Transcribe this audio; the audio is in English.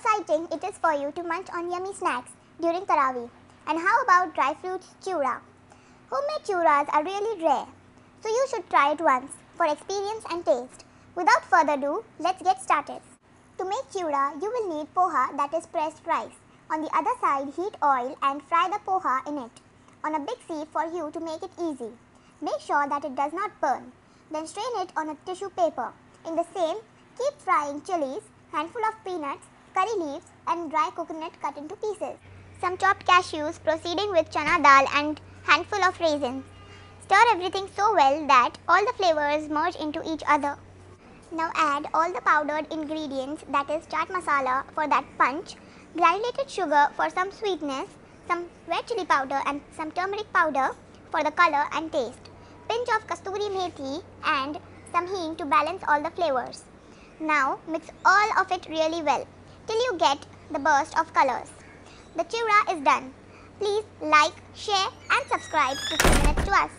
exciting it is for you to munch on yummy snacks during Tarawih. And how about dry fruits chivda? Homemade chivdas are really rare, so you should try it once for experience and taste. Without further ado, let's get started. To make chivda, you will need poha, that is pressed rice. On the other side, heat oil and fry the poha in it on a big sieve for you to make it easy. Make sure that it does not burn. Then strain it on a tissue paper. In the same, keep frying chilies, handful of peanuts, curry leaves and dry coconut cut into pieces. Some chopped cashews, proceeding with chana dal and handful of raisins. Stir everything so well that all the flavors merge into each other. Now add all the powdered ingredients, that is chaat masala for that punch, granulated sugar for some sweetness, some red chilli powder and some turmeric powder for the color and taste, pinch of kasturi methi and some hing to balance all the flavors. Now mix all of it really well till you get the burst of colors. The chivda is done. Please like, share and subscribe to 3 Minutes to Us.